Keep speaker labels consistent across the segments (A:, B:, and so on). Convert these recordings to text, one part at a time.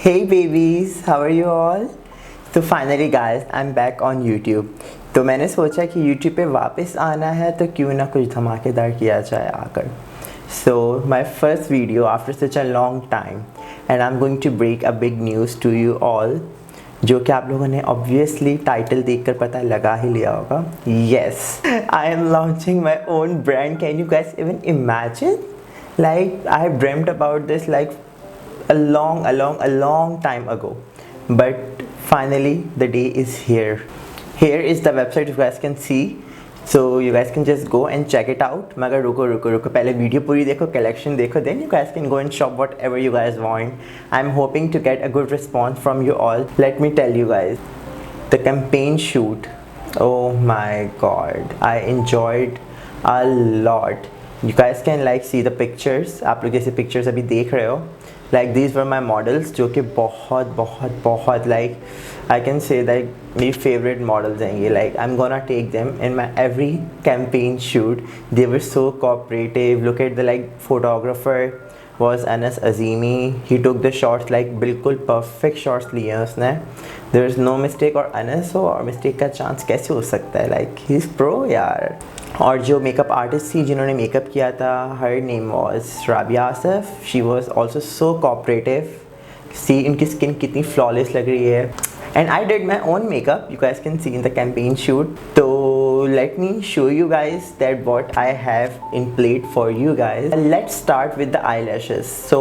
A: Hey babies, how are you all? तो finally guys I am back on YouTube. तो मैंने सोचा कि यूट्यूब पे वापस आना है तो क्यों ना कुछ धमाकेदार किया जाए आकर। So my first video after such a long time and I am going to break a big news to you all, जो कि आप लोगों ने ऑब्वियसली टाइटल देखकर पता लगा ही लिया होगा। Yes, I am launching my own brand. Can you guys even imagine? Like I have dreamt about this like a long time ago, but finally the day is here. Here is the website you guys can see, so you guys can just go and check it out. मगर रुको पहले video पूरी देखो, collection देखो, then you guys can go and shop whatever you guys want. I'm hoping to get a good response from you all. Let me tell you guys, the campaign shoot, oh my god, I enjoyed a lot. You guys can like see the pictures. आप लोग जैसे pictures अभी देख रहे हो, like these were my models, जो कि बहुत like I can say that मेरी favorite models हैं ये. Like I'm gonna take them in my every campaign shoot. They were so cooperative. Look at the like photographer was Anas Azimi. He took the shots like बिल्कुल perfect shots लिए हैं उसने. There is no mistake, और Anas हो और mistake का chance कैसे हो सकता है? Like he's pro यार. और जो मेकअप आर्टिस्ट थी जिन्होंने मेकअप किया था, her name was Rabia Asaf. She was also so cooperative. See इनकी स्किन कितनी फ्लॉलेस लग रही है. And I did my own makeup, you guys can see in the campaign shoot. तो let me show you guys that what I have in plate for you guys. Let's start with the eye lashes. So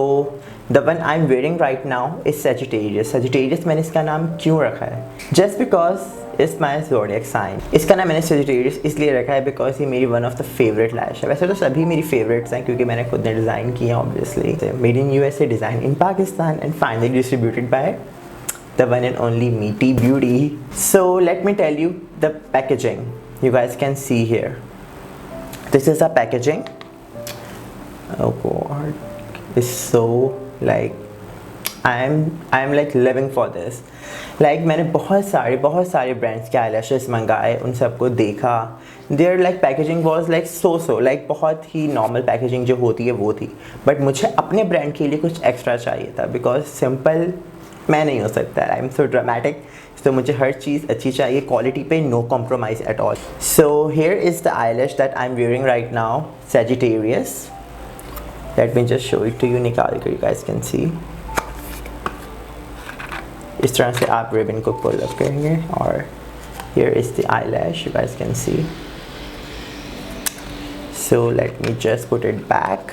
A: the one I am wearing right now is Sagittarius. Sagittarius मैंने इसका नाम क्यों रखा है? Just because it's my zodiac sign. इसका नाम मैंने Sagittarius इसलिए रखा है बिकॉज ये मेरी वन ऑफ द फेवरेट लैश है. वैसे तो सभी मेरी फेवरेट्स हैं क्योंकि मैंने खुद ने डिज़ाइन किया obviously. Made in USA, design in Pakistan and finally distributed by the one and only Meaty Beauty. So let me tell you the packaging. You guys can see here. This is the packaging. Oh god, it's so like I'm like living for this. Like मैंने बहुत सारे brands के eyelashes मंगाए, उन सबको देखा. Their like packaging was like so like बहुत ही normal packaging जो होती है वो थी. But मुझे अपने ब्रांड के लिए कुछ एक्स्ट्रा चाहिए था because simple मैं नहीं हो सकता. I am so dramatic. तो मुझे हर चीज़ अच्छी चाहिए, क्वालिटी पे no compromise at all. So here is the eyelash that I am wearing right now, Sagittarius. Let me just show it to you. निकाल कर यू गाइस कैन सी. इस तरह से आप रिबन को पुल अप करेंगे और hair is the eyelash, you guys can C. So let me just put it back.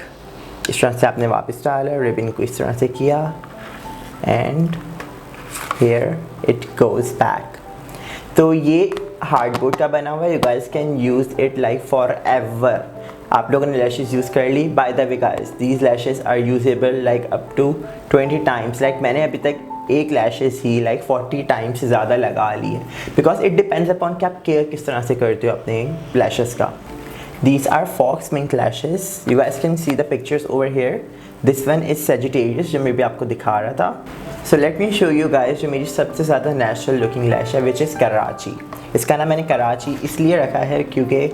A: इस तरह से आपने वापस डाला, रिबन को इस तरह से किया and here it goes back. तो ये हार्डबोर्ड का बना हुआ है. you guys can use it like forever. आप लोगों ने lashes यूज़ कर ली. by the way guys, these lashes are usable like up to 20 times. like मैंने अभी तक एक lashes ही like 40 times से ज़्यादा लगा ली है because it depends upon कि आप केयर किस तरह से करते हो अपने lashes का. These are Fox Mink lashes. You guys can see the pictures over here. This one is Sagittarius जो मैं भी आपको दिखा रहा था. So let me show you guys जो मेरी सबसे ज़्यादा नेचुरल लुकिंग लैश है, which is कराची. इसका नाम मैंने कराची इसलिए रखा है क्योंकि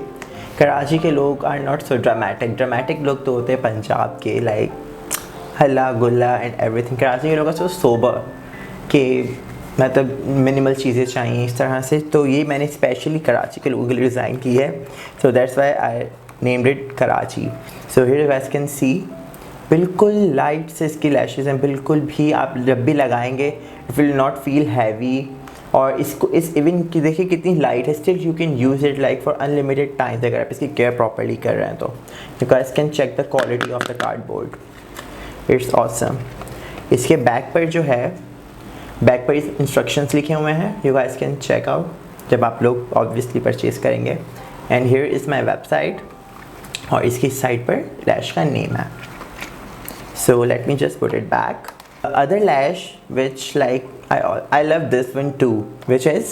A: कराची के लोग are not so dramatic. Dramatic लोग तो होते हैं पंजाब के, लाइक हल्ला गुल्ला एंड एवरीथिंग. कराची के लोग सो सोबर के मतलब मिनिमल चीज़ें चाहिए इस तरह से. तो ये मैंने स्पेशली कराची के लोगों के लिए डिज़ाइन की है. So that's why I named it Karachi. So here you guys can सी बिल्कुल लाइट से इसकी लैशेज़ हैं. बिल्कुल भी आप जब भी लगाएंगे it will not feel heavy. और इसको इस इवन की देखिए कितनी लाइट है. Still you can use it like for unlimited times अगर आप इसकी केयर प्रॉपर्ली कर रहे हैं तो. You guys can check the quality of the cardboard. It's awesome. इसके बैक पर जो है, बैक पर इंस्ट्रक्शंस लिखे हुए हैं. You guys can check out जब आप लोग ऑब्वियसली परचेज़ करेंगे. And here is my website और इसकी साइट पर लैश का नेम है. So let me just put it back. The other lash which like I love this one too, which is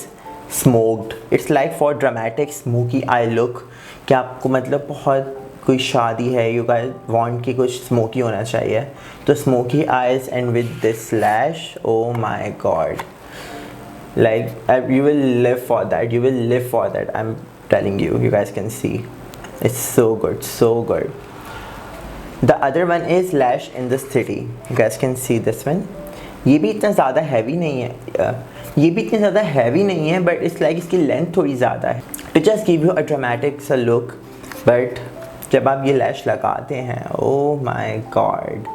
A: smoked. It's like for dramatic smoky eye look. कि आपको मतलब बहुत कोई शादी है, you guys want कि कुछ smoky होना चाहिए, तो smoky eyes and with this lash, oh my god, like you will live for that. You will live for that. I'm telling you. You guys can see. It's so good, so good. The other one is Lash in the City. You guys can see this one. ये भी इतना ज़्यादा heavy नहीं है, ये भी इतनी ज़्यादा हैवी नहीं है, बट इट्स लाइक इसकी लेंथ थोड़ी ज़्यादा है to just give you a dramatic सा लुक। बट जब आप ये लैश लगाते हैं, ओह माय गॉड,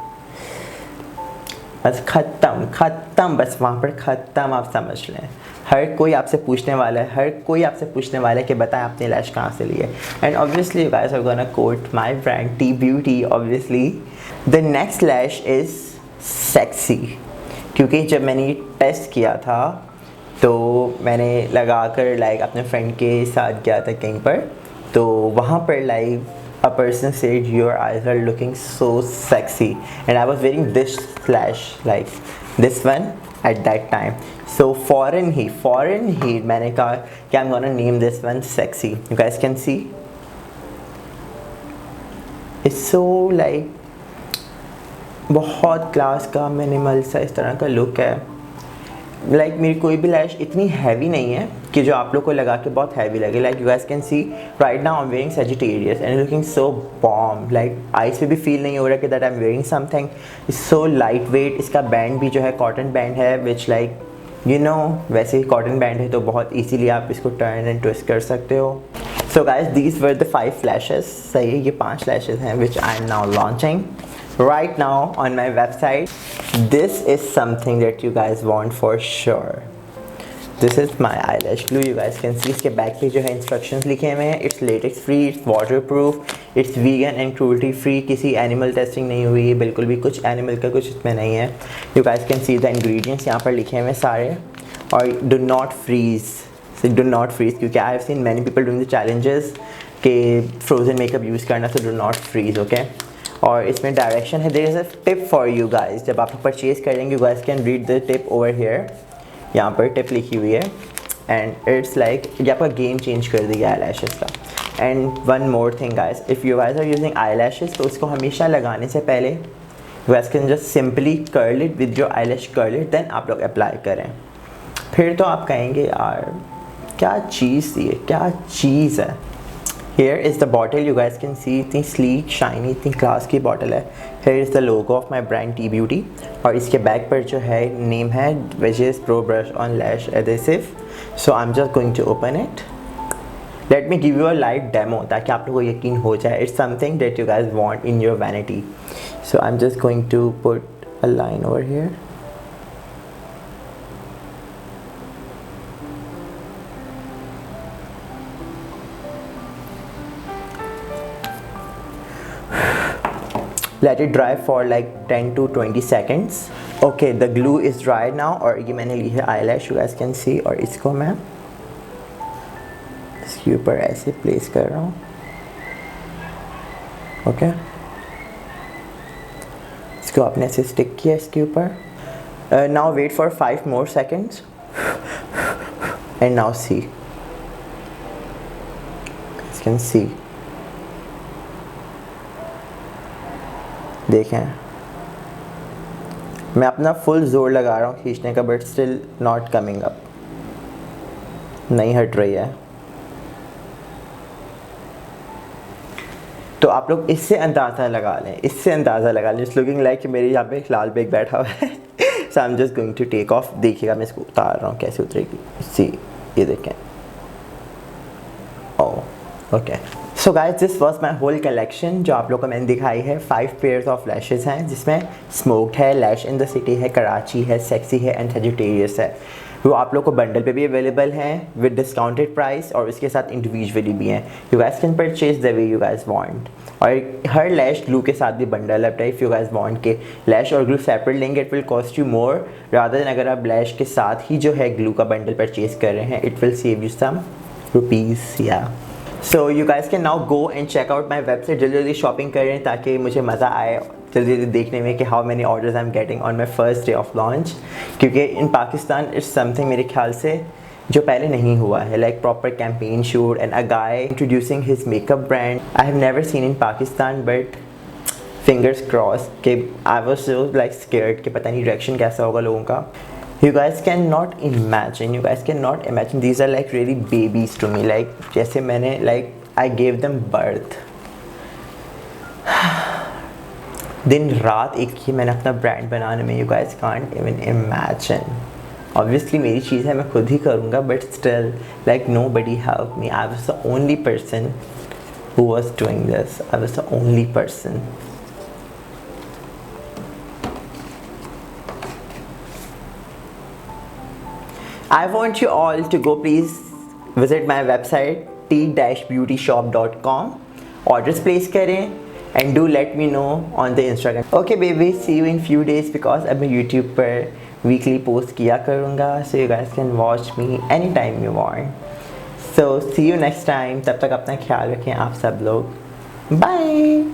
A: बस ख़त्म, बस वहाँ पर ख़त्म, आप समझ लें। हर कोई आपसे पूछने वाला है कि बताएं आपने लैश कहाँ से ली है। And obviously you guys are gonna quote my brand T beauty obviously. The next lash is sexy, क्योंकि जब मैंने ये टेस्ट किया था तो मैंने लगा कर लाइक अपने फ्रेंड के साथ गया था कहीं पर, तो वहाँ पर like a person said your eyes are looking so sexy, and I was wearing this lash like this one at that time. So foreign heat मैंने कहा कि I'm gonna name this one sexy. You guys can see it's so like बहुत class का minimal सा इस तरह का look है। लाइक मेरी कोई भी लैश इतनी हैवी नहीं है कि जो आप लोग को लगा के बहुत हैवी लगे। Like you guys can C right now I am wearing Sagittarius and looking so bomb. Like eyes पे भी फील नहीं हो रहा कि that I am wearing something. It's so light weight. इसका बैंड भी जो है कॉटन बैंड है, विच लाइक यू नो वैसे ही कॉटन बैंड है तो बहुत ईजीली आप इसको टर्न एंड ट्विस्ट कर सकते हो। So guys these were the 5 flashes. सही है, ये 5 लैशेज हैं which I am now launching right now on my website. This is something that you guys want for sure. This is my eyelash glue. You guys can see इसके back पे जो है instructions लिखे हुए हैं। It's latex free, it's waterproof, it's vegan and cruelty free. किसी animal testing नहीं हुई है, बिल्कुल भी कुछ एनिमल का कुछ इसमें नहीं है। You guys can see the ingredients यहाँ पर लिखे हुए हैं सारे। और do not freeze, so do not freeze, क्योंकि I have seen many people doing the challenges कि frozen makeup यूज़ करना, so do not freeze, okay? और इसमें डायरेक्शन है, there is a tip for you guys. जब आप purchase करेंगे you guys can read the tip over here, यहाँ पर टिप लिखी हुई है एंड इट्स लाइक ये आपका गेम चेंज कर देगा आई लैशेज़ का। And one more thing guys, if you guys are using eyelashes तो उसको हमेशा लगाने से पहले you guys can just simply curl it with your eyelash curler, then आप लोग अप्लाई करें। फिर तो आप कहेंगे यार क्या चीज़ थी, क्या चीज़ है। Here is the bottle, you guys can see इतनी sleek, shiny, इतनी क्लास की बॉटल है। Here is the logo of my brand T Beauty और इसके बैक पर जो है नेम है which is Pro Brush on Lash Adhesive. So I'm just going to open it. Let me give you a live demo ताकि आप लोगों को यकीन हो जाए। It's something that you guys want in your vanity. So I'm just going to put a line over here. Let it dry for like 10 to 20 seconds. Okay, the glue is dry now और ये मैंने ली है eyelash, you guys can see। और इसको मैं इसके ऊपर ऐसे प्लेस कर रहा हूँ, ओके। इसको आपने ऐसे स्टिक किया इसके ऊपर। Now wait for 5 more seconds and now see, you can see, देखें मैं अपना फुल जोर लगा रहा हूँ खींचने का, but still not coming up, नहीं हट रही है। तो आप लोग इससे अंदाज़ा लगा लें, इट्स लुकिंग लाइक कि मेरे यहाँ पे एक लाल बेग बैठा हुआ है। So I am just going to take off. देखिएगा मैं इसको उतार रहा हूँ कैसे उतरेगी, सी ये देखें। Oh okay, so guys this was my whole collection जो आप लोग को मैंने दिखाई है। 5 पेयर्स ऑफ लैशेज़ हैं जिसमें स्मोक्ड है, लैश इन द सिटी है, कराची है, सेक्सी है एंड सेजिटेरियस है। वो आप लोग को बंडल पे भी अवेलेबल हैं विद डिस्काउंटेड प्राइस और इसके साथ इंडिविजुअली भी हैं। You guys can purchase the way you guys want. और हर लैश ग्लू के साथ भी बंडल है। इफ़ यू गाइस वांट के लैश और ग्लू सेपरेट लेंगे it will cost you more rather than अगर आप लैश के साथ ही जो है ग्लू का बंडल परचेज कर रहे हैं, it will save you some rupees. या so you guys can now go and check out my website. जल्दी जल्दी शॉपिंग करें ताकि मुझे मज़ा आए जल्दी जल्दी देखने में कि how many orders I am getting on my first day of launch. क्योंकि इन पाकिस्तान इट्स समथिंग मेरे ख्याल से जो पहले नहीं हुआ है, like proper campaign shoot and a guy introducing his makeup brand I have never seen in Pakistan. But fingers cross के I was so like scared कि पता नहीं रिएक्शन कैसा होगा लोगों का। You guys cannot imagine, these are like really babies to me, like जैसे मैंने like I gave them birth। दिन रात एक ही मैंने अपना ब्रांड बनाने में, you guys can't even imagine. Obviously मेरी चीज़ है, मैं खुद ही करूँगा, but still like nobody help me. I was the only person who was doing this. I was the only person. I want you all to go please visit my website t-beautyshop.com. Orders place करें and do let me know on the Instagram. Okay baby, see you in few days because अब मैं YouTube पर weekly post किया करूँगा, so you guys can watch me anytime you want. So see you next time. तब तक अपना ख्याल रखें आप सब लोग. Bye.